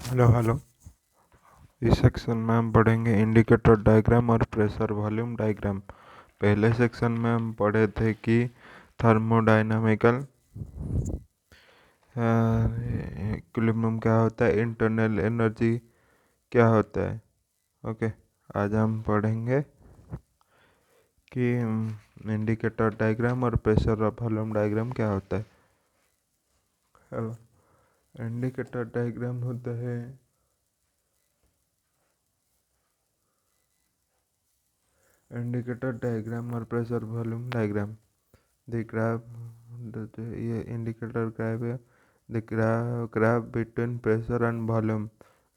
Hello hello. इस section में हम पढ़ेंगे इंडिकेटर डायग्राम और प्रेशर वॉल्यूम डायग्राम। पहले सेक्शन में हम पढ़े थे कि थर्मोडायनामिकल इक्विलिब्रियम क्या होता है, इंटरनल एनर्जी क्या होता है। ओके, आज हम पढ़ेंगे कि इंडिकेटर डायग्राम और प्रेशर वॉल्यूम डायग्राम क्या होता है। हेलो, इंडिकेटर डायग्राम होता है इंडिकेटर डायग्राम और pressure volume diagram. The graph, ये इंडिकेटर ग्राफ है। The graph between pressure and volume.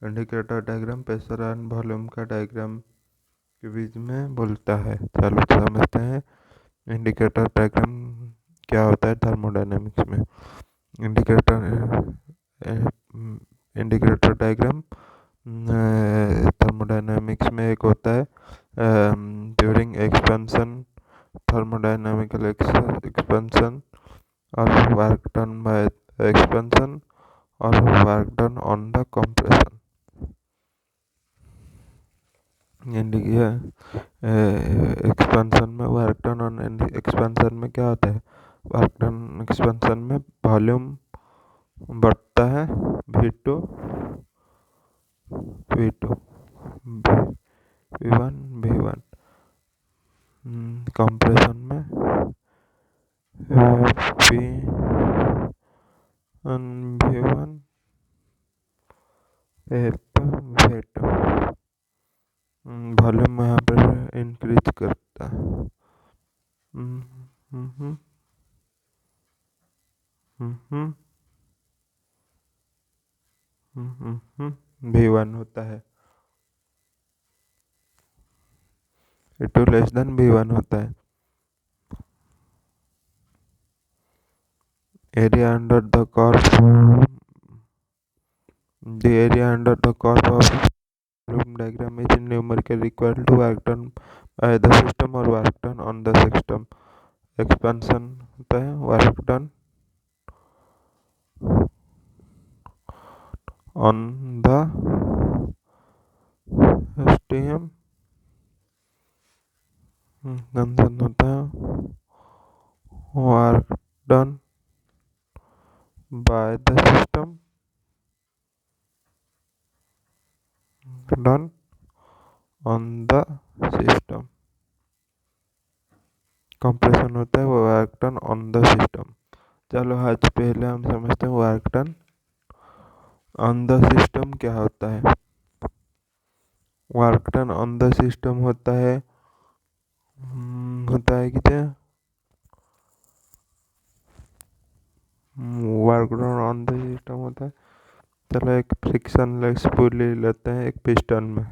Indicator diagram pressure and volume का डायग्राम के बीच में बोलता है। चलो समझते हैं इंडिकेटर डायग्राम क्या होता है थर्मोडायनेमिक्स में। इंडिकेटर इंडिकेटर डायग्राम थर्मोडायनामिक्स में एक होता है during expansion, thermodynamical expansion or work done by expansion or work done on the compression। Expansion में वर्क डन ऑन एक्सपेंशन में क्या होता है, वर्क डन एक्सपेंशन में वॉल्यूम बढ़ता है V2 V2 V1 V1। Compression में V1 V2। वॉल्यूम यहाँ पर इंक्रीज करता है। V1 होता है, V2 लेस देन V1 होता है। Area under the curve, the area under the curve of volume diagram is numerically equal to work done by the system or work done on the system। Expansion होता है work done on the system, concern होता है work done by the system done on the system. Compression होता है work done on the system. चलो आज पहले हम समझते हैं work done on the system क्या होता है। Work done on the system होता है कि work done on the system होता है। चलो एक फ्रिक्शन लेस पुली लेते हैं एक पिस्टन में।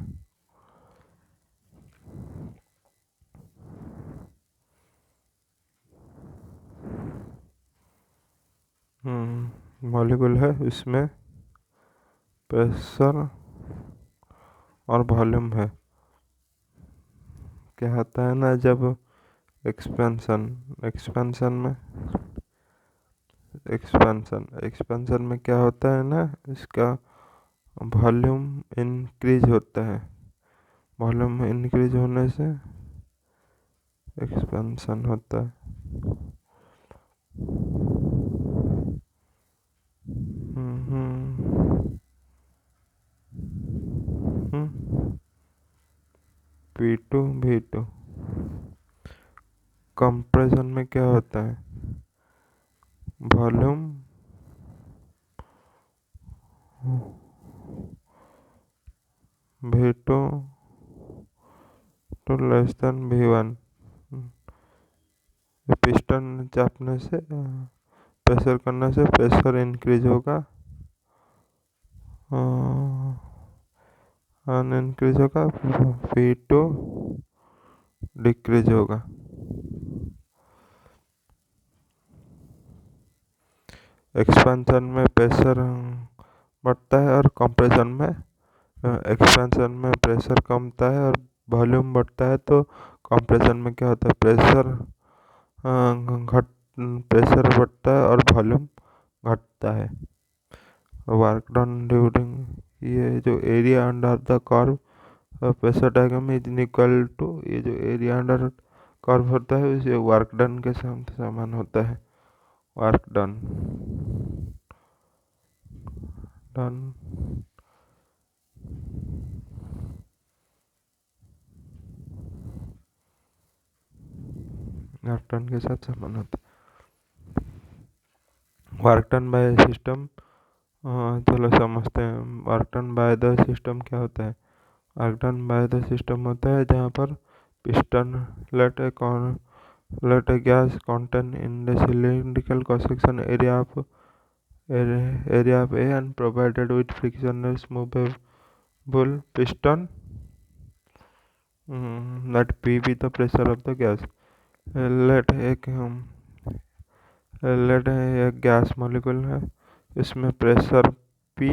मॉलिक्यूल है, इसमें प्रेशर और वॉल्यूम है। क्या होता है ना, जब एक्सपेंशन में क्या होता है ना, इसका वॉल्यूम इंक्रीज होता है। वॉल्यूम इंक्रीज होने से एक्सपेंशन होता है। V2 कंप्रेशन में क्या होता है, वॉल्यूम V2 तो लेस देन V1। पिस्टन चापने से प्रेशर करने से प्रेशर इंक्रीज होगा इंक्रीज होगा, V2 डिक्रीज होगा। एक्सपेंशन में प्रेशर बढ़ता है और कंप्रेशन में एक्सपेंशन में प्रेशर कमता है और वॉल्यूम बढ़ता है। तो कंप्रेशन में क्या होता है, प्रेशर बढ़ता है और वॉल्यूम घटता है। वर्क डन ड्यूरिंग ये जो area under the curve pressure diagram is equal to, ये जो एरिया अंडर कर्व होता है उसे वर्क डन के समान होता है। Work done done work done के साथ समान होता है। वर्क डन बाय सिस्टम, चलो समझते हैं work done by the system क्या होता है। Work done by the system होता है जहाँ पर piston let a gas content in the cylindrical cross-section area of A and provided with frictionless movable piston. Let P be the pressure of the gas. Let एक gas molecule है, इसमें pressure P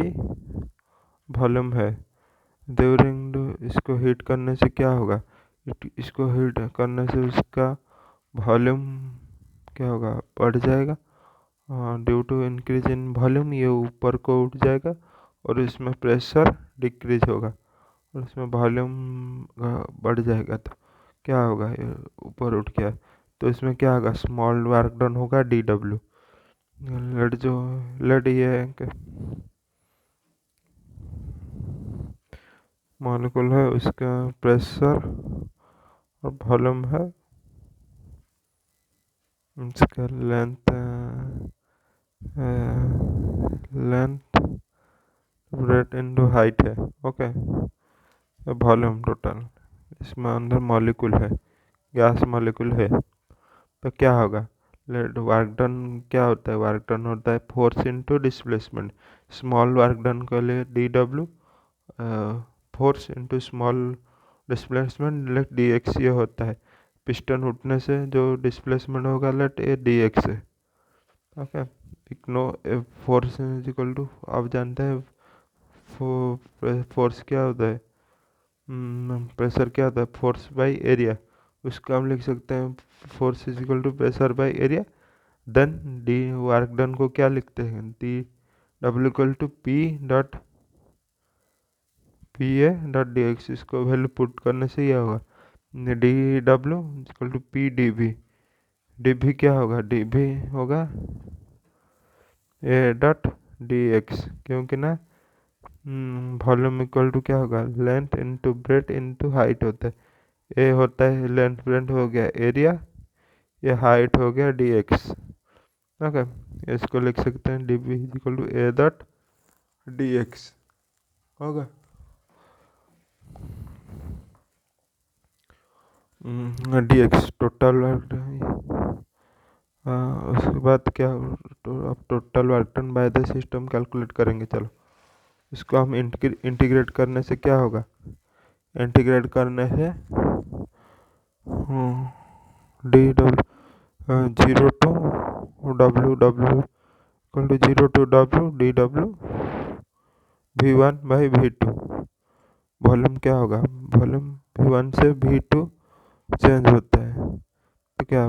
volume है। During इसको heat करने से क्या होगा, इसको हीट करने से उसका वॉल्यूम क्या होगा, बढ़ जाएगा। Due to increase in volume ये ऊपर को उठ जाएगा और इसमें प्रेशर डिक्रीज होगा और इसमें वॉल्यूम बढ़ जाएगा। तो क्या होगा, ये ऊपर उठ गया तो इसमें क्या होगा, स्मॉल वर्क डन होगा DW। लेट ये मॉलिक्यूल है उसका प्रेशर और वॉल्यूम है, इसका लेंथ रेट इनटू हाइट है। ओके, वॉल्यूम टोटल, इसमें अंदर मॉलिक्यूल है, गैस मॉलिक्यूल है। तो क्या होगा, लेट वर्क डन क्या होता है, वर्क डन होता है force into displacement. Small work done के लिए DW, force into small displacement let DX ये होता है। पिस्टन उठने से जो डिस्प्लेसमेंट होगा लेट ए DX है। ओके, इग्नो फोर्स इज इक्वल टू, आप जानते हैं फोर्स क्या होता है, प्रेशर क्या होता है, फोर्स बाई एरिया। उसका हम लिख सकते हैं force is equal to pressure by area. Then the work done को क्या लिखते हैं, DW इक्वल टू P.A.DX। इसको वैल्यू पुट करने से यह होगा DW equal to PdV। dV क्या होगा, dV होगा A.DX, क्योंकि ना वॉल्यूम इक्वल टू क्या होगा, length into breadth into height होता है। ए होता है लेंथ, ब्रेथ हो गया एरिया, ये हाइट हो गया DX। ओके, इसको लिख सकते हैं DV इक्वल टू A.DX होगा। DX टोटल वर्क, उसके बाद क्या, अब total work done by the system calculate करेंगे। चलो इसको हम इंटीग्रेट करने से क्या होगा, इंटीग्रेट करने से zero to W DW V1 by V2। Volume क्या होगा, वॉल्यूम V1 से V2 चेंज होता है। तो क्या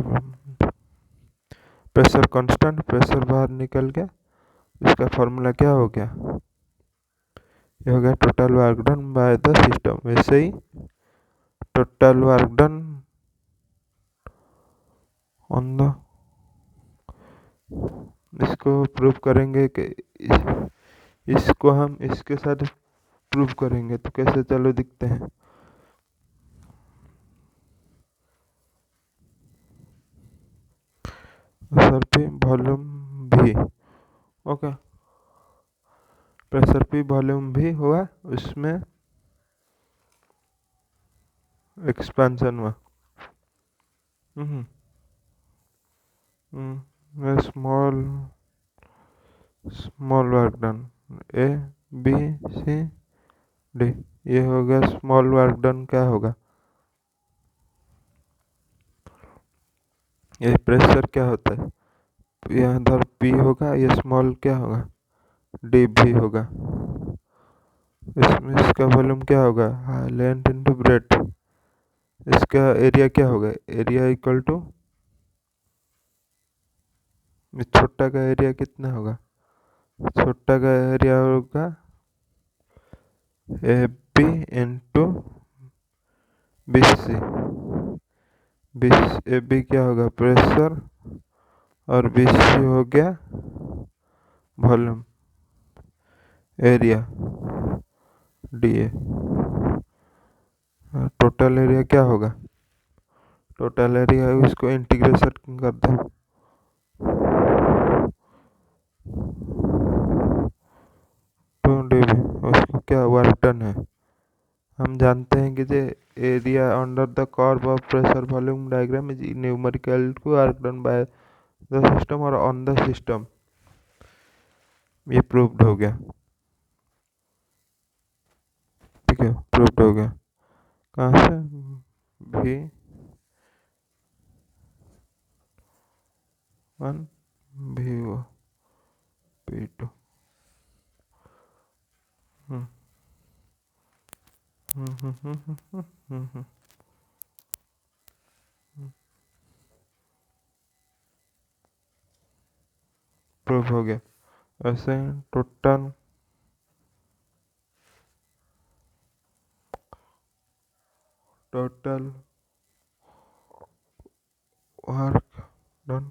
प्रेशर कांस्टेंट, प्रेशर बाहर निकल गया, इसका फॉर्मूला क्या हो गया, ये हो गया total work done by the system. वैसे ही total work done on the, इसको प्रूव करेंगे कि इसको हम इसके साथ प्रूव करेंगे तो कैसे, चलो दिखते हैं। Pressure P volume V। Okay, pressure P volume V हुआ, उसमें एक्सपेंशन हुआ। Small work done A B C D, ये हो गया स्मॉल वर्क डन। क्या होगा, ये प्रेशर क्या होता है, यहाँ इधर P होगा, ये स्मॉल क्या होगा DV होगा। इसमें इसका वॉल्यूम क्या होगा, लेंथ इंटू ब्रेथ। इसका एरिया क्या होगा, एरिया इक्वल टू, छोटा का एरिया कितना होगा, छोटा का एरिया होगा A B into BC। A B क्या होगा, प्रेशर, और BC हो गया volume, area DA। Total area क्या होगा, टोटल एरिया इसको इंटीग्रेशन कर दो, 2 dB। उसको क्या वर्क डन है, हम जानते हैं कि जे area under the curve of pressure volume diagram is numerical to work done by the system और ऑन द सिस्टम। ये प्रूव्ड हो गया, ठीक है, प्रूव्ड हो गया। कहाँ से, V1 V2। प्रूव हो गया। ऐसे टोटल वर्क डन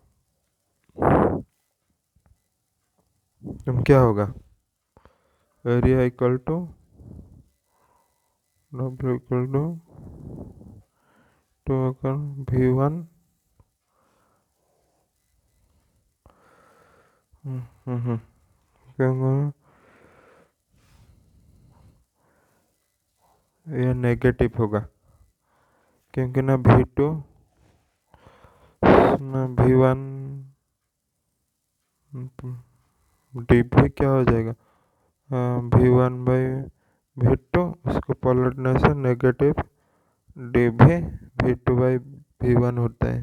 तुम क्या होगा, area equal to W equal to V1 ये नेगेटिव होगा, क्योंकि ना V2 ना V1 dV क्या हो जाएगा, V1/V2, उसको पलटने नेगेटिव dV V2/V1 होता है।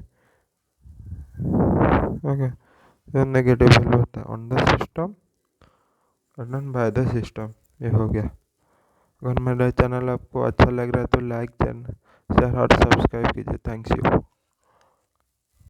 ओके, तो नेगेटिव वैल्यू होता है ऑन द सिस्टम और बाय द सिस्टम। ये हो गया। अगर मेरा चैनल आपको अच्छा लग रहा है तो लाइक, शेयर और सब्सक्राइब कीजिए। Thanks you.